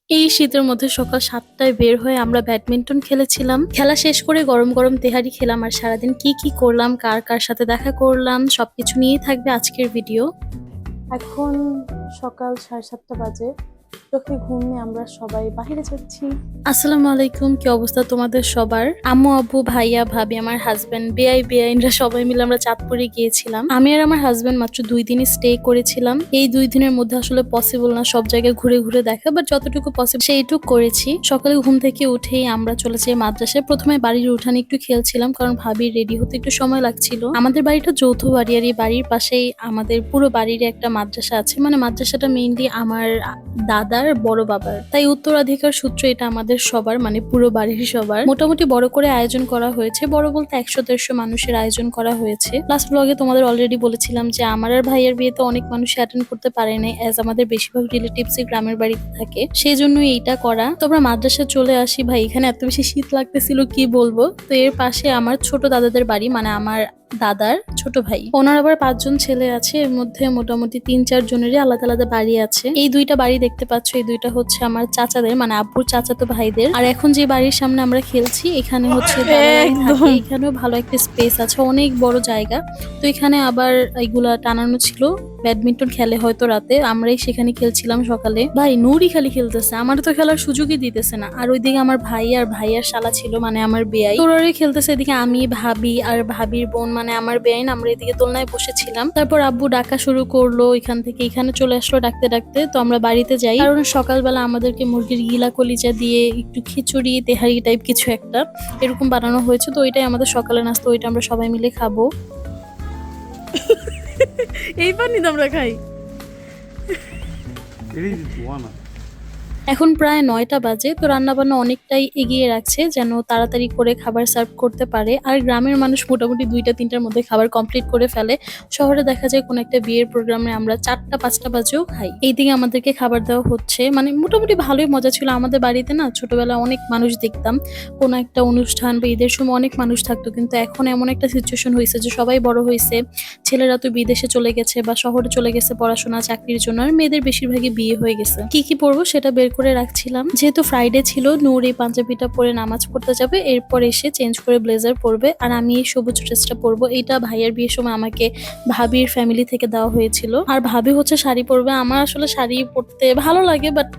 এই শীতের মধ্যে সকাল ৭টায় বের হয়ে আমরা ব্যাডমিন্টন খেলেছিলাম। খেলা শেষ করে গরম, গরম তেহারি খেলাম। আর সারাদিন কি করলাম, কার, কার সাথে দেখা করলাম সবকিছু নিয়েই থাকবে আজকের ভিডিও। এখন সকাল ৭:৩০ বাজে। চোখে ঘুম নিয়ে আমরা সবাই বাহিরে যাচ্ছি। আসসালামু আলাইকুম, কি অবস্থা তোমাদের সবার? আম্মু, আব্বু, ভাইয়া, ভাবি, আমার হাজবেন্ড, বেআইনরা সবাই মিলে আমরা চাঁদপুরে গিয়েছিলাম। আমি আর আমার হাজবেন্ড মাত্র ২ দিনই স্টে করেছিলাম। এই ২ দিনের মধ্যে আসলে পসিবল না সব জায়গায় ঘুরে ঘুরে দেখা, বাট যতটুকু পসিবল সেইটুকু করেছি। সকালে ঘুম থেকে উঠেই আমরা চলে যাই মাদ্রাসায়। প্রথমে বাড়ির উঠানে একটু খেলছিলাম, কারণ ভাবির রেডি হতে একটু সময় লাগছিল। আমাদের বাড়িটা যৌথ বাড়ি, আর এই বাড়ির পাশেই আমাদের পুরো বাড়ির একটা মাদ্রাসা আছে। মানে মাদ্রাসাটা মেইনলি আমার দাদার বড় বাবার, তাই উত্তরাধিকার সূত্রে এটা আমাদের সবার, মানে পুরো বাড়ির সবার। মোটামুটি বড় করে আয়োজন করা হয়েছে, বড় বলতে ১০০-১৫০ মানুষের আয়োজন করা হয়েছে। লাস্ট ব্লগে তোমাদের অলরেডি বলেছিলাম যে আমার আর ভাইয়ের বিয়েতে অনেক মানুষ অ্যাটেন্ড করতে পারে নাই, অ্যাজ আমাদের বেশিরভাগ রিলেটিভস গ্রামের বাড়িতে থাকে, সেই জন্যই এইটা করা। তো আমরা মাদ্রাসায় চলে আসি। ভাই এখানে এত বেশি শীত লাগতেছিল কি বলবো। তো এর পাশে আমার ছোট দাদাদের বাড়ি, মানে আমার দাদার ছোট ভাই, ওনার আবার ৫ জন ছেলে আছে। এর মধ্যে মোটামুটি ৩-৪ জনেরই আলাদা আলাদা বাড়ি আছে। এই দুইটা বাড়ি দেখতে পাচ্ছ, এই দুইটা হচ্ছে আমার চাচাদের, মানে আব্বুর চাচাতো ভাইদের। আর এখন যে বাড়ির সামনে আমরা খেলছি, এখানে হচ্ছে দাদারাই থাকে। এখানেও ভালো একটা স্পেস আছে, অনেক বড় জায়গা। তো এখানে আবার এগুলা টানানো ছিল, ব্যাডমিন্টন খেলে হয়তো রাতে, আমরাই সেখানে খেলছিলাম সকালে। ভাই নুরই খালি খেলতেছে, আমার তো খেলার সুযোগই দিতেছে না। আর ওইদিকে আমার ভাই আর ভাইয়ার শালা ছিল, মানে আমার বেয়াই, তোরাই খেলতেছে। এদিকে আমি, ভাবি আর ভাবির বোন, মানে আমার বেআইন, আমরা এদিকে দোলনায় বসেছিলাম। তারপর আব্বু ডাকা শুরু করলো, এখান থেকে এখানে চলে আসলো ডাকতে ডাকতে। তো আমরা বাড়িতে যাই, কারণ সকালবেলা আমাদেরকে মুরগির গিলা কলিজা দিয়ে একটু খিচুড়ি তেহারি টাইপ কিছু একটা এরকম বানানো হয়েছে। তো ওইটাই আমাদের সকালে নাস্তা, ওইটা আমরা সবাই মিলে খাবো। এই পানি তো আমরা খাই। এখন প্রায় ৯টা বাজে। তো রান্নাবান্না অনেকটাই এগিয়ে রাখছে, যেন তাড়াতাড়ি করে খাবার সার্ভ করতে পারে। আর গ্রামের মানুষ মোটামুটি ২টা-৩টার মধ্যে খাবার কমপ্লিট করে ফেলে। শহরে দেখা যায় কোনো একটা বিয়ের প্রোগ্রামে আমরা ৪টা-৫টা বাজেও খাই। এইদিকে আমাদেরকে খাবার দেওয়া হচ্ছে, মানে মোটামুটি ভালোই মজা ছিল। আমাদের বাড়িতে না ছোটবেলায় অনেক মানুষ দেখতাম, কোনো একটা অনুষ্ঠান বা ঈদের সময় অনেক মানুষ থাকতো, কিন্তু এখন এমন একটা সিচুয়েশন হয়েছে যে সবাই বড় হয়েছে, ছেলেরা তো বিদেশে চলে গেছে বা শহরে চলে গেছে পড়াশোনা চাকরির জন্য, আর মেয়েদের বেশিরভাগই বিয়ে হয়ে গেছে। কি পরবো সেটা বের করে রাখছিলাম। যেহেতু ফ্রাইডে ছিল, নূর এই পাঞ্জাবিটা পরে নামাজ পড়তে যাবে, এরপর এসে চেঞ্জ করে ব্লেজার পরবে, আর আমি এই সবুজ ড্রেসটা পরবো। এটা ভাইয়ের বিয়ের সময় আমাকে ভাবির ফ্যামিলি থেকে দেওয়া হয়েছিল। আর ভাবি হচ্ছে শাড়ি পরবে। আমার আসলে শাড়ি পরতে ভালো লাগে, বাট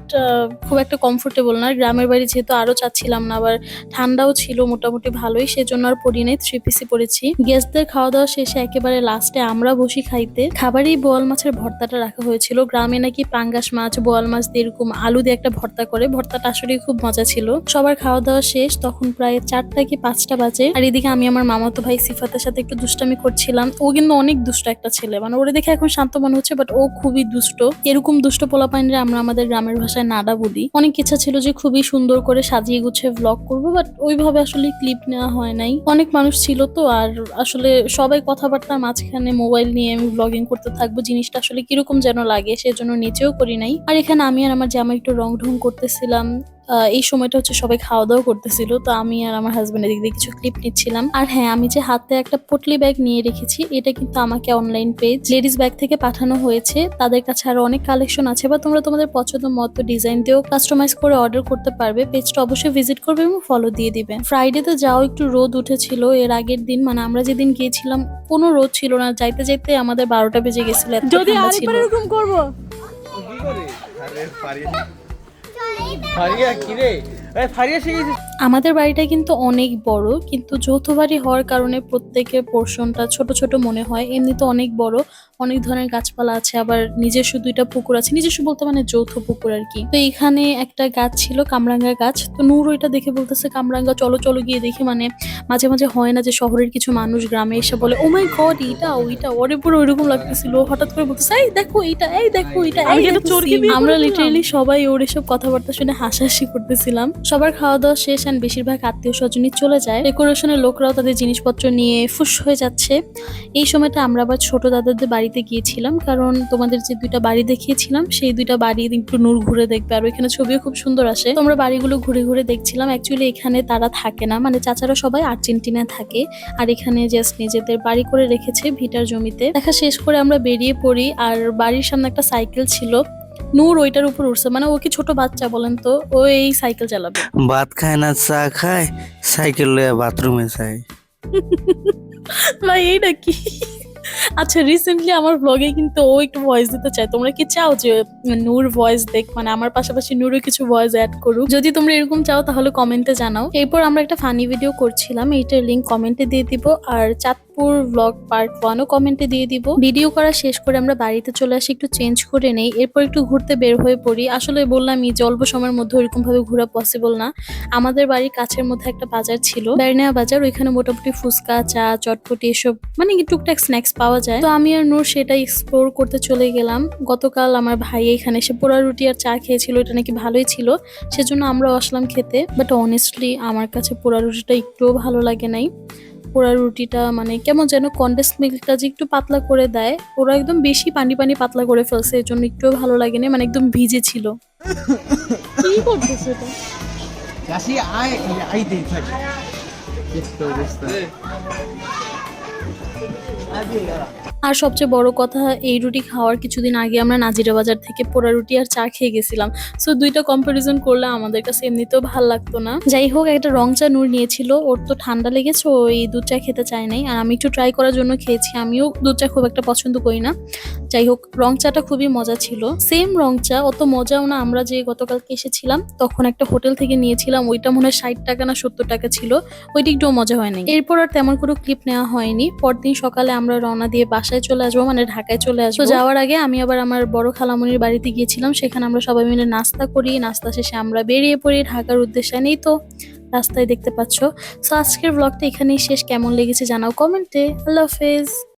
খুব একটা কমফোর্টেবল না। গ্রামের বাড়ি যেহেতু আরো চাচ্ছিলাম না, আবার ঠান্ডাও ছিল মোটামুটি ভালোই, সেজন্য আর পরি নাই, 3 পিসই পরেছি। গেস্টদের খাওয়া দাওয়া শেষে একেবারে লাস্টে আমরা বসি খাইতে। খাবারেই বোয়াল মাছের ভর্তাটা রাখা হয়েছিল। গ্রামে নাকি পাঙ্গাস মাছ, বোয়াল মাছ দিয়ে এরকম আলু দিয়ে একটা ভর্তা করে, ভর্তাটা আসলে খুব মজা ছিল। সবার খাওয়া দাওয়া শেষ, তখন প্রায় 4টা কি 5টা বাজে। আর এদিকে আমি আমার মামাতো ভাই সিফাতের সাথে একটু দুষ্টামি করছিলাম। ও কিন্তু অনেক দুষ্ট একটা ছেলে, মানে ওরে দেখে এখন শান্ত মনে হচ্ছে, বাট ও খুবই দুষ্ট। এরকম দুষ্ট পোলাপাইনরা আমরা আমাদের গ্রামের ভাষায় নাডা বলি। অনেক ইচ্ছা ছিল যে খুবই সুন্দর করে সাজিয়ে গুছিয়ে ভ্লগ করবো, বাট ওইভাবে আসলে ক্লিপ নেওয়া হয় নাই। অনেক মানুষ ছিল তো, আর আসলে সবাই কথাবার্তার মাঝখানে মোবাইল নিয়ে আমি ব্লগিং করতে থাকবো, জিনিসটা আসলে কিরকম যেন লাগে, সেজন্য নিচেও করি নাই। আর এখানে আমি আর আমার জামাই একটু রং ঢং করতেছিলাম। এই সময়টা হচ্ছে সবাই খাওয়া দাওয়া করতেছিল, তো আমি আর আমার হাজবেন্ডের দিক দিয়ে কিছু ক্লিপ নিচ্ছিলাম। আর হ্যাঁ, আমি যে হাতে একটা পটলি ব্যাগ নিয়ে রেখেছি, এটা কিন্তু আমাকে অনলাইন পেজ লেডিস ব্যাগ থেকে পাঠানো হয়েছে। তাদের কাছে আরো অনেক কালেকশন আছে, বা তোমরা তোমাদের পছন্দ মতো ডিজাইন দিয়েও কাস্টমাইজ করে অর্ডার করতে পারবে। পেজটা অবশ্যই ভিজিট করবে এবং ফলো দিয়ে দিবে। ফ্রাইডেতে যাও একটু রোদ উঠেছিল, এর আগের দিন মানে আমরা যেদিন গিয়েছিলাম কোনো রোদ ছিল না। যাইতে যাইতে আমাদের 12টা বেজে গেছিল, এত যদি ঠান্ডা ছিল। আরেকবার এরকম করবো। ফারিয়া কিরে, ফারিয়া শিখেছিস? আমাদের বাড়িটা কিন্তু অনেক বড়, কিন্তু যৌথ বাড়ি হওয়ার কারণে প্রত্যেকের পোর্শনটা ছোট ছোট মনে হয়। এমনিতে অনেক বড়, অনেক ধরনের গাছপালা আছে, আবার নিজস্ব 2টা পুকুর আছে। নিজস্ব বলতে মানে যৌথ পুকুর আর কি। তো এখানে একটা গাছ ছিল, কামরাঙ্গা গাছ। তো নূর ওইটা দেখে বলতেছে কামরাঙ্গা, চলো চলো গিয়ে দেখি। মানে মাঝে মাঝে হয় না যে শহরের কিছু মানুষ গ্রামে এসে বলে ও মাই গড এটা ওইটা, ওরে পুরো ওইরকম লাগতেছিল। হঠাৎ করে বলতেছে এই দেখো এইটা, এই দেখো এটা, আমি এই কি একটা দেখো চোরকে সিম। বিয়ে আমরা করেছিলাম? লিটারেলি সবাই ওর এসব কথাবার্তা শুনে হাসাহাসি করতেছিলাম। সবার খাওয়া দাওয়া শেষ, আর বেশিরভাগ আত্মীয় স্বজনই চলে যায়। ডেকোরেশনের লোকরাও তাদের জিনিসপত্র নিয়ে ফুস হয়ে যাচ্ছে। এই সময়টা আমরা আবার ছোট দাদাদের বাড়িতে গিয়েছিলাম, কারণ তোমাদের যে 2টা বাড়ি দেখিয়েছিলাম সেই 2টা বাড়ি একটু নূর ঘুরে দেখবে, আর ওইখানে ছবিও খুব সুন্দর আসে। তোমরা বাড়িগুলো ঘুরে ঘুরে দেখছিলাম। অ্যাকচুয়ালি এখানে তারা থাকে না, মানে চাচারা সবাই আর্জেন্টিনায় থাকে, আর এখানে জাস্ট নিজেদের বাড়ি করে রেখেছে ভিটার জমিতে। দেখা শেষ করে আমরা বেরিয়ে পড়ি, আর বাড়ির সামনে একটা সাইকেল ছিল, নূর ওইটার উপর উঠছে, মানে ও কি ছোট বাচ্চা বলেন তো, ও এই সাইকেল চালাবে। ভাত খায় না চা খায়, সাইকেল লয়ে বাথরুমে যায়। ভাই এইটা কি? আচ্ছা, রিসেন্টলি আমার ব্লগে কিন্তু ও একটু ভয়েস দিতে চায়, তোমরা কি চাও যে নূর ভয়েস দেখ, মানে আমার পাশাপাশি নূরও কিছু ভয়েস অ্যাড করুক? যদি তোমরা এরকম চাও তাহলে কমেন্টে জানাও। এরপর আমরা একটা ফানি ভিডিও করছিলাম, এইটার লিংক কমেন্টে দিয়ে দিব, আর চাঁদপুর ব্লগ পার্ট 1ও কমেন্টে দিয়ে দিব। ভিডিও করা শেষ করে আমরা বাড়িতে চলে আসি, একটু চেঞ্জ করে নেই, এরপর একটু ঘুরতে বের হয়ে পড়ি। আসলে বললামই যে অল্প সময়ের মধ্যে ওইরকম ভাবে ঘোরা পসিবল না। আমাদের বাড়ির কাছের মধ্যে একটা বাজার ছিল, বেরনেয়া বাজার, ওইখানে মোটামুটি ফুচকা, চা, চটপটি এসব মানে কি টুকটাক স্ন্যাক্স পাওয়া যায়। তো আমি আর নূর সেটা এক্সপ্লোর করতে চলে গেলাম। গতকাল আমার ভাই এখানে এসে পোড়া রুটি আর চা খেয়েছিল, এটা নাকি ভালোই ছিল, সেজন্য আমরাও আসলাম খেতে। বাট অনেস্টলি আমার কাছে পোড়া রুটিটা একটুও ভালো লাগে নাই। পোড়া রুটিটা মানে কেমন যেন কনডেন্স মিল্কটা যে একটু পাতলা করে দেয়, ওরা একদম বেশি পানি পানি পাতলা করে ফেলছে, এর জন্য একটুও ভালো লাগেনি, মানে একদম ভিজে ছিল। কি করতেছে এটা? Así, ahí te dice. Esto. আর সবচেয়ে বড় কথা, এই রুটি খাওয়ার কিছুদিন আগে আমরা নাজিরা বাজার থেকে পোড়া রুটি আর চা খেয়ে গেছিলাম। সো দুইটা কম্পারিজন করলে আমাদের কাছে এমনিতেও ভাল লাগতো না। যাই হোক, একটা রং চা নূর নিয়েছিল, ওর তো ঠান্ডা লেগেছে, ও এই দুধ চা খেতে চায় নাই, আর আমি একটু ট্রাই করার জন্য খেয়েছি। আমিও দুধ চা খুব একটা পছন্দ করি না। যাই হোক, রং চাটা খুবই মজা ছিল। সেম রং চা, অত মজাও না। আমরা যে গতকালকে এসেছিলাম তখন একটা হোটেল থেকে নিয়েছিলাম, ওইটা মনে হয় 60 টাকা না 70 টাকা ছিল, ওইটা একটু মজা হয়নি। এরপর আর তেমন কোনো ক্লিপ নেওয়া হয়নি। পরদিন সকালে আমরা রওনা দিয়ে বাসায় চলে আসবো, মানে ঢাকায় চলে আসবো। তো যাওয়ার আগে আমি আবার আমার বড় খালামণির বাড়িতে গিয়েছিলাম, সেখানে আমরা সবাই মিলে নাস্তা করি। নাস্তা শেষে আমরা বেরিয়ে পড়ি ঢাকার উদ্দেশ্যে। নেই তো রাস্তায় দেখতে পাচ্ছ। সো আজকের ব্লগটা এখানেই শেষ। কেমন লেগেছে জানাও কমেন্টে। আল্লাহ হাফেজ।